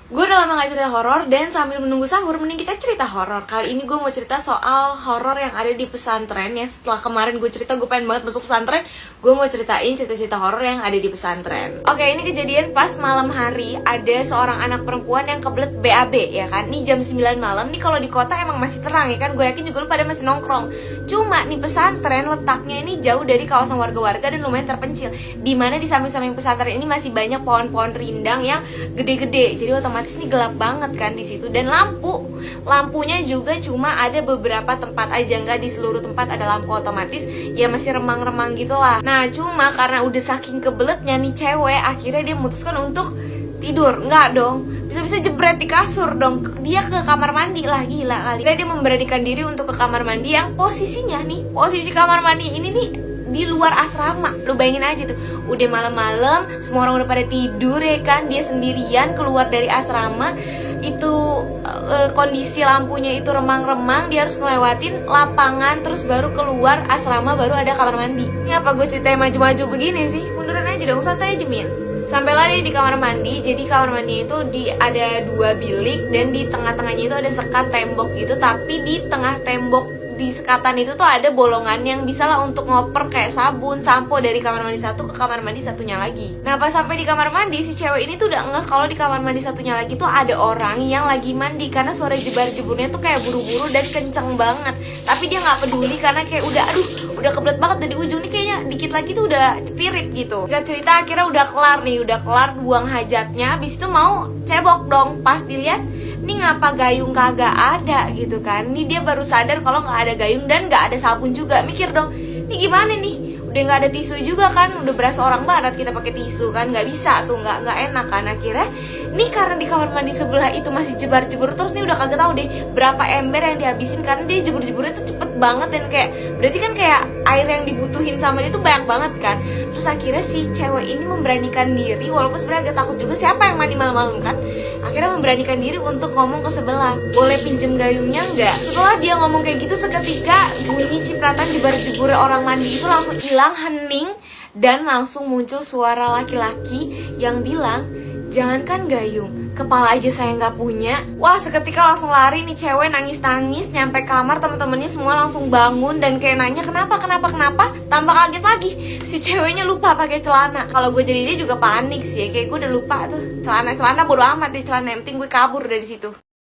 Gue udah lama gak cerita horor, dan sambil menunggu sahur mending kita cerita horor. Kali ini gue mau cerita soal horor yang ada di pesantren ya. Setelah kemarin gue cerita gue pengen banget masuk pesantren, gue mau ceritain cerita-cerita horor yang ada di pesantren. Oke, ini kejadian pas malam hari. Ada seorang anak perempuan yang kebelet BAB ya kan. Nih jam 9 malam, nih kalau di kota emang masih terang ya kan. Gue yakin juga lu pada masih nongkrong. Cuma nih pesantren letaknya ini jauh dari kawasan warga-warga dan lumayan terpencil, dimana di samping-samping pesantren ini masih banyak pohon-pohon rindang yang gede-gede. Jadi otomatis ini gelap banget kan di situ, dan lampunya juga cuma ada beberapa tempat aja, nggak di seluruh tempat ada lampu otomatis, ya masih remang-remang gitulah. Nah cuma karena udah saking kebeletnya nih cewek, akhirnya dia memutuskan untuk tidur. Nggak dong, bisa-bisa jebret di kasur dong. Dia ke kamar mandi lah, gila kali. Dia memberanikan diri untuk ke kamar mandi yang posisinya nih, posisi kamar mandi ini nih di luar asrama. Lu bayangin aja tuh, udah malam-malam, semua orang udah pada tidur ya kan, dia sendirian keluar dari asrama. Itu kondisi lampunya itu remang-remang, dia harus ngelewatin lapangan terus baru keluar asrama, baru ada kamar mandi. Ini apa gue ceritain maju-maju begini sih? Munduran aja dong, santai aja Min. Sampailah dia di kamar mandi. Jadi kamar mandi itu ada 2 bilik, dan di tengah-tengahnya itu ada sekat tembok gitu. Tapi di tengah tembok di sekatan itu tuh ada bolongan yang bisa lah untuk ngoper kayak sabun, sampo dari kamar mandi satu ke kamar mandi satunya lagi. Nah pas sampai di kamar mandi, si cewek ini tuh udah ngeh kalau di kamar mandi satunya lagi tuh ada orang yang lagi mandi, karena suara jebar-jeburnya tuh kayak buru-buru dan kenceng banget. Tapi dia nggak peduli karena kayak udah kebelet banget, dari ujung nih kayaknya dikit lagi tuh udah cepirit gitu. Gak cerita akhirnya udah kelar buang hajatnya, habis itu mau cebok dong. Pas dilihat, nih ngapa gayung kagak ada gitu kan. Nih dia baru sadar kalau nggak ada gayung dan nggak ada sabun juga. Mikir dong, nih gimana nih, udah nggak ada tisu juga kan, udah berasa orang barat kita pakai tisu kan, nggak bisa tuh, nggak enak kan. Akhirnya nih karena di kamar mandi sebelah itu masih jebar-jebur terus, nih udah kagak tahu deh berapa ember yang dihabisin, karena dia jebur-jeburnya tuh cepet banget, dan kayak berarti kan kayak air yang dibutuhin sama dia tuh banyak banget kan. Terus akhirnya si cewek ini memberanikan diri, walaupun sebenarnya agak takut juga, siapa yang mandi malam-malam kan. Akhirnya memberanikan diri untuk ngomong ke sebelah, boleh pinjem gayungnya nggak? Setelah dia ngomong kayak gitu, seketika bunyi cipratan jebar-jebur orang mandi itu langsung hilang, hening, dan langsung muncul suara laki-laki yang bilang, jangankan gayung, kepala aja saya nggak punya. Wah, seketika langsung lari nih cewek, nangis-nangis, nyampe kamar, temen-temennya semua langsung bangun dan kayak nanya kenapa. Tambah kaget lagi, si ceweknya lupa pakai celana. Kalau gue jadi dia juga panik sih, kayak gue udah lupa tuh celana bodo amat deh celana, yang penting gue kabur dari situ.